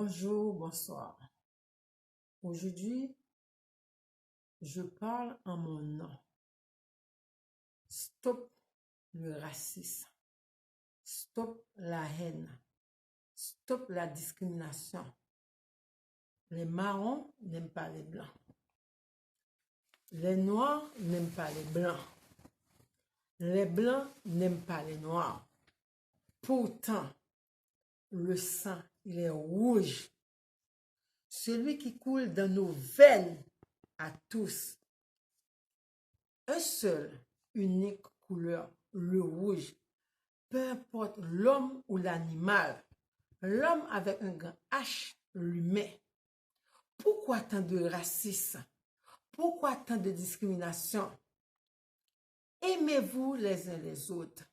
Bonjour, bonsoir. Aujourd'hui, je parle en mon nom. Stop le racisme. Stop la haine. Stop la discrimination. Les marrons n'aiment pas les blancs. Les noirs n'aiment pas les blancs. Les blancs n'aiment pas les noirs. Pourtant, le sang, il est rouge. Celui qui coule dans nos veines à tous. Un seul, unique couleur, le rouge. Peu importe l'homme ou l'animal, l'homme avec un grand H, l'humain. Pourquoi tant de racisme? Pourquoi tant de discrimination? Aimez-vous les uns les autres.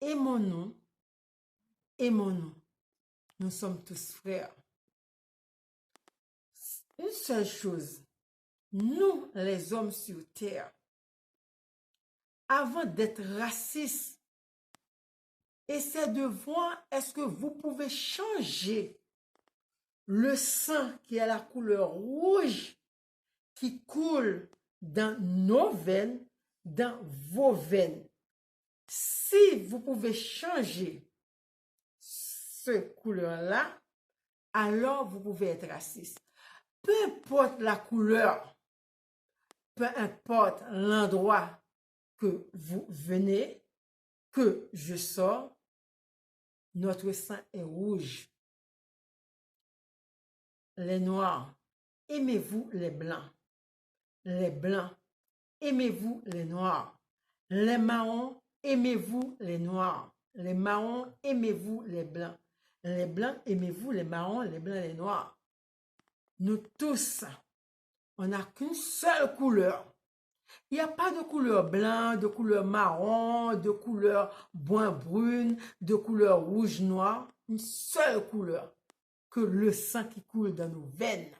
Aimons-nous. Aimons-nous. Nous sommes tous frères. Une seule chose, nous les hommes sur terre, avant d'être racistes, essayez de voir est-ce que vous pouvez changer le sang qui a la couleur rouge qui coule dans nos veines, dans vos veines. Si vous pouvez changer cette couleur-là, alors vous pouvez être raciste. Peu importe la couleur, peu importe l'endroit que vous venez, que je sors, notre sang est rouge. Les noirs, aimez-vous les blancs. Les blancs, aimez-vous les noirs. Les marrons, aimez-vous les noirs. Les marrons, aimez-vous les blancs. Les blancs, aimez-vous les marrons, les blancs, les noirs. Nous tous, on n'a qu'une seule couleur. Il n'y a pas de couleur blanc, de couleur marron, de couleur brun-brune, de couleur rouge-noir. Une seule couleur, que le sang qui coule dans nos veines.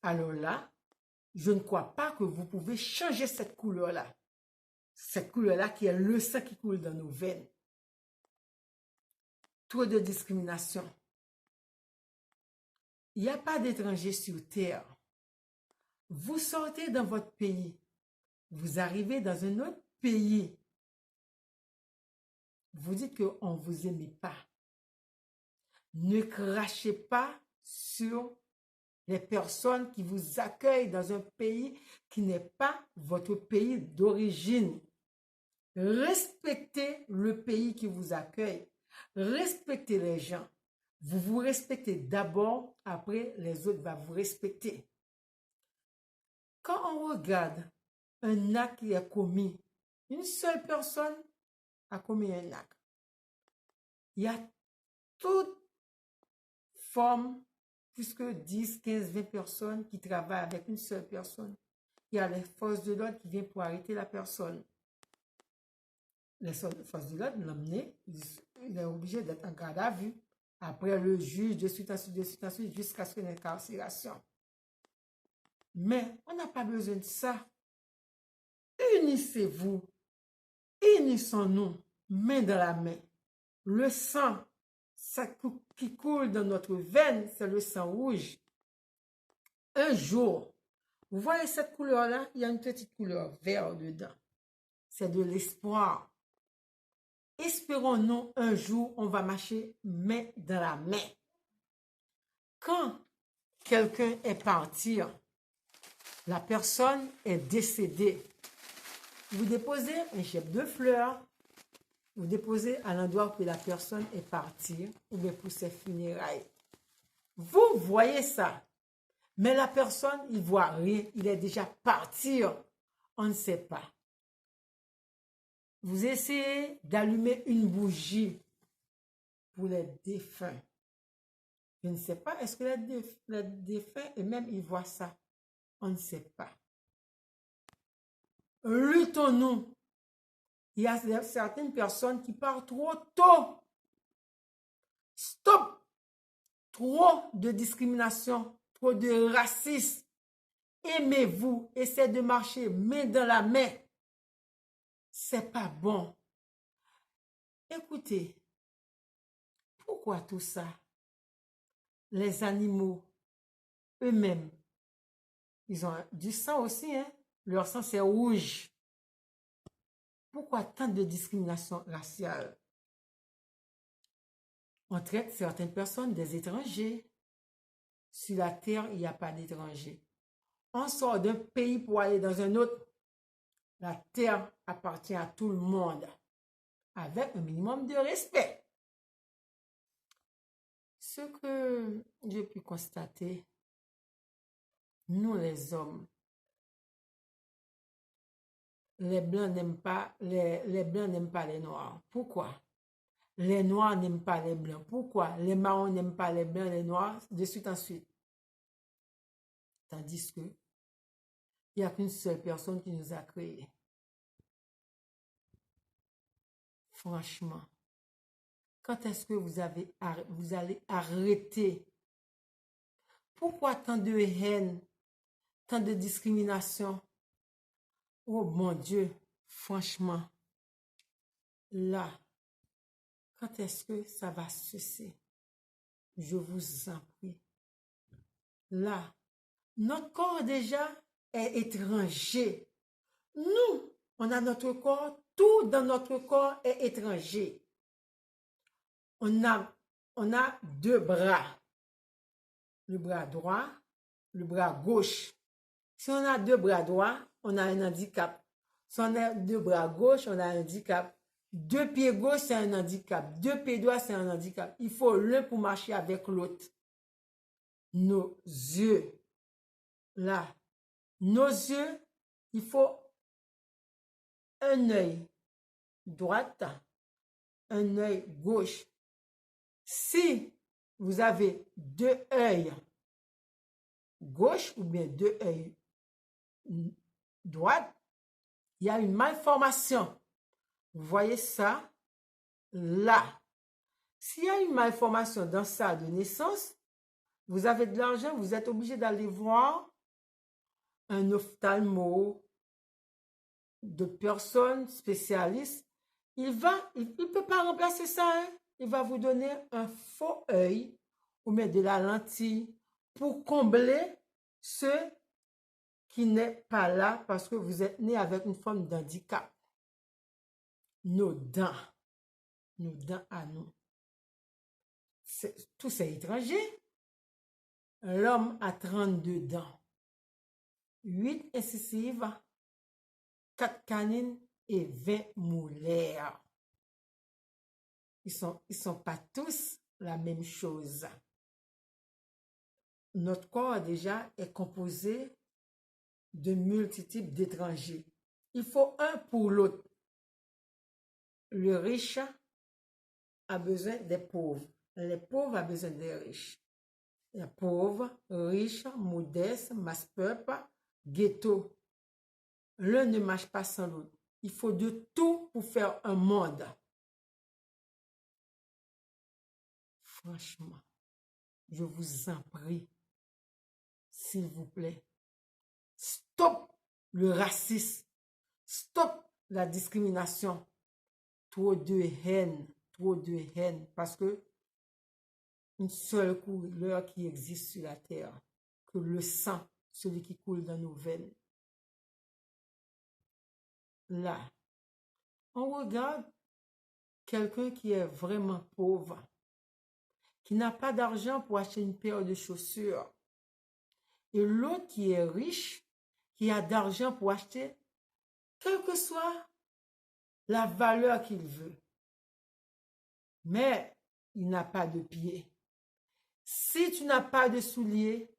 Alors là, je ne crois pas que vous pouvez changer cette couleur-là. Cette couleur-là qui est le sang qui coule dans nos veines. Trop de discrimination. Il n'y a pas d'étrangers sur terre. Vous sortez dans votre pays. Vous arrivez dans un autre pays. Vous dites qu'on ne vous aime pas. Ne crachez pas sur les personnes qui vous accueillent dans un pays qui n'est pas votre pays d'origine. Respectez le pays qui vous accueille. Respectez les gens. Vous vous respectez d'abord, après les autres vont vous respecter. Quand on regarde un acte qui est commis, une seule personne a commis un acte. Il y a toute forme, puisque 10, 15, 20 personnes qui travaillent avec une seule personne. Il y a les forces de l'ordre qui viennent pour arrêter la personne. Les forces de l'ordre l'emmener, il est obligé d'être en garde à vue. Après le juge, de suite, jusqu'à ce qu'il y ait une incarcération. Mais on n'a pas besoin de ça. Unissez-vous. Unissons-nous, main dans la main. Le sang qui coule dans notre veine, c'est le sang rouge. Un jour, vous voyez cette couleur-là? Il y a une petite couleur vert dedans. C'est de l'espoir. Espérons-nous un jour, on va marcher main dans la main. Quand quelqu'un est parti, la personne est décédée. Vous déposez un chef de fleurs, vous déposez à l'endroit où la personne est partie, ou bien pour ses funérailles. Vous voyez ça, mais la personne, il ne voit rien, il est déjà parti, on ne sait pas. Vous essayez d'allumer une bougie pour les défunts. Je ne sais pas, est-ce que les défunts, eux-mêmes, ils voient ça? On ne sait pas. Luttons-nous. Il y a certaines personnes qui partent trop tôt. Stop! Trop de discrimination, trop de racisme. Aimez-vous, essayez de marcher main dans la main. C'est pas bon. Écoutez, pourquoi tout ça? les animaux eux-mêmes, ils ont du sang aussi, hein? Leur sang, c'est rouge. Pourquoi tant de discrimination raciale? On traite certaines personnes des étrangers. Sur la terre, il n'y a pas d'étrangers. On sort d'un pays pour aller dans un autre. La terre appartient à tout le monde, avec un minimum de respect. Ce que j'ai pu constater, nous les hommes, les blancs n'aiment pas les blancs n'aiment pas les noirs. Pourquoi? Les noirs n'aiment pas les blancs. Pourquoi? Les marrons n'aiment pas les blancs, les noirs, de suite en suite. Tandis que il n'y a qu'une seule personne qui nous a créés. Franchement, quand est-ce que vous allez arrêter? Pourquoi tant de haine, tant de discrimination? Oh mon Dieu, franchement, là, quand est-ce que ça va cesser? Je vous en prie. Là, notre corps déjà est étranger. Nous, on a notre corps, tout dans notre corps est étranger. On a deux bras. Le bras droit, le bras gauche. Si on a deux bras droits, on a un handicap. Si on a deux bras gauche, on a un handicap. Deux pieds gauche, c'est un handicap. Deux pieds droits, c'est un handicap. Il faut l'un pour marcher avec l'autre. Nos yeux, là, nos yeux, il faut un œil droite, un œil gauche. Si vous avez deux œils gauche ou bien deux œils droite, il y a une malformation. Vous voyez ça là. S'il y a une malformation dans ça de naissance, vous avez de l'argent, vous êtes obligé d'aller voir un ophtalmo, de personnes spécialistes. Il ne peut pas remplacer ça. Hein? Il va vous donner un faux œil ou mettre de la lentille pour combler ce qui n'est pas là parce que vous êtes né avec une forme d'handicap. Nos dents à nous. Tous ces étrangers. L'homme a 32 dents, 8 incisives, 4 canines et 20 molaires. Ils sont pas tous la même chose. Notre corps déjà est composé de multitudes d'étrangers. Il faut un pour l'autre. Le riche a besoin des pauvres. Les pauvres ont besoin des riches. Les pauvres, riches, modestes, masse peuple, ghetto. L'un ne marche pas sans l'autre. Il faut de tout pour faire un monde. Franchement, je vous en prie, s'il vous plaît, stop le racisme, stop la discrimination. Trop de haine, parce que une seule couleur qui existe sur la terre, que le sang, celui qui coule dans nos veines. Là, on regarde quelqu'un qui est vraiment pauvre, qui n'a pas d'argent pour acheter une paire de chaussures, et l'autre qui est riche, qui a d'argent pour acheter, quelle que soit la valeur qu'il veut. Mais il n'a pas de pied. Si tu n'as pas de souliers,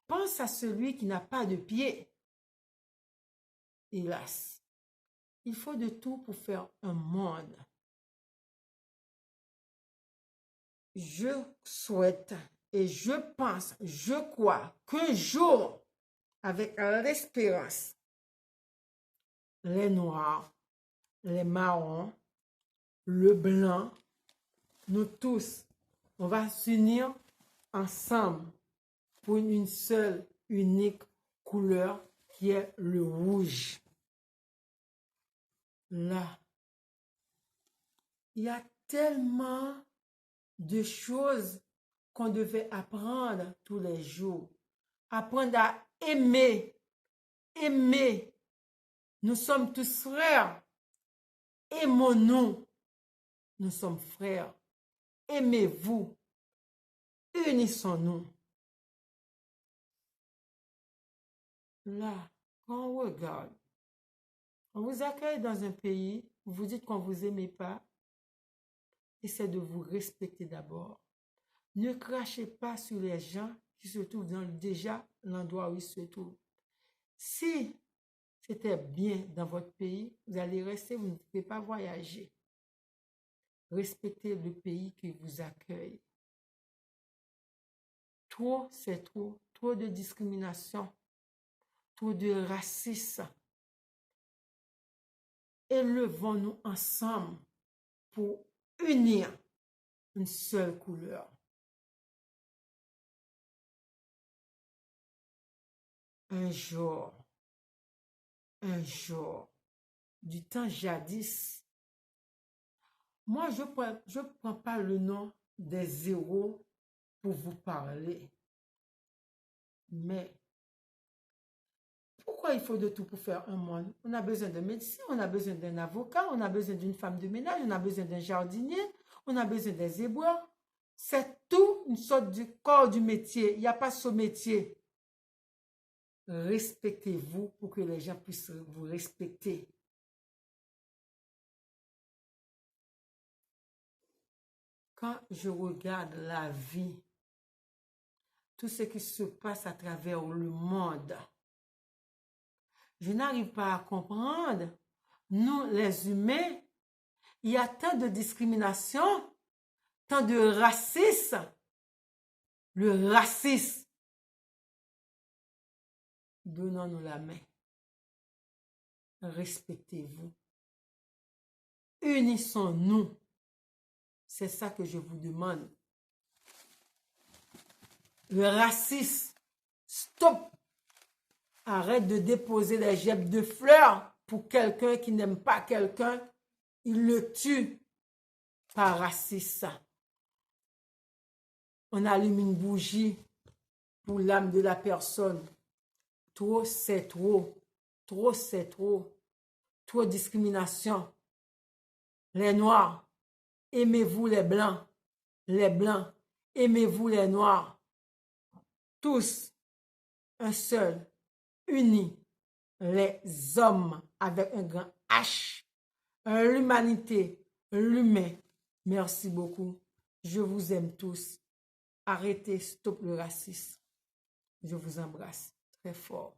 pense à celui qui n'a pas de pied. Hélas, il faut de tout pour faire un monde. Je souhaite et je pense, je crois qu'un jour, avec l'espérance, les noirs, les marrons, le blanc, nous tous, on va s'unir ensemble pour une seule, unique couleur qui est le rouge. Là, il y a tellement de choses qu'on devait apprendre tous les jours. Apprendre à aimer. Aimer. Nous sommes tous frères. Aimons-nous. Nous sommes frères. Aimez-vous. Unissons-nous. Là, quand on regarde, on vous accueille dans un pays, vous dites qu'on ne vous aime pas, essayez de vous respecter d'abord. Ne crachez pas sur les gens qui se trouvent dans déjà l'endroit où ils se trouvent. Si c'était bien dans votre pays, vous allez rester, vous ne pouvez pas voyager. Respectez le pays qui vous accueille. Trop, c'est trop. Trop de discrimination. Trop de racisme. Élevons-nous ensemble pour unir une seule couleur. Un jour, du temps jadis, moi, je ne prends pas le nom des héros pour vous parler. Mais pourquoi il faut de tout pour faire un monde? On a besoin d'un médecin, on a besoin d'un avocat, on a besoin d'une femme de ménage, on a besoin d'un jardinier, on a besoin des éboueurs. C'est tout une sorte du corps du métier. Il n'y a pas ce métier. Respectez-vous pour que les gens puissent vous respecter. Quand je regarde la vie, tout ce qui se passe à travers le monde, je n'arrive pas à comprendre. Nous, les humains, il y a tant de discrimination, tant de racisme. Le racisme. Donnons-nous la main. Respectez-vous. Unissons-nous. C'est ça que je vous demande. Le racisme. Stop. Arrête de déposer des gerbes de fleurs pour quelqu'un qui n'aime pas quelqu'un. Il le tue par racisme. On allume une bougie pour l'âme de la personne. Trop, c'est trop. Trop, c'est trop. Trop de discrimination. Les Noirs, aimez-vous les Blancs. Les Blancs, aimez-vous les Noirs. Tous, un seul, unis, les hommes avec un grand H. L'humanité, l'humain. Merci beaucoup. Je vous aime tous. Arrêtez, stop le racisme. Je vous embrasse très fort.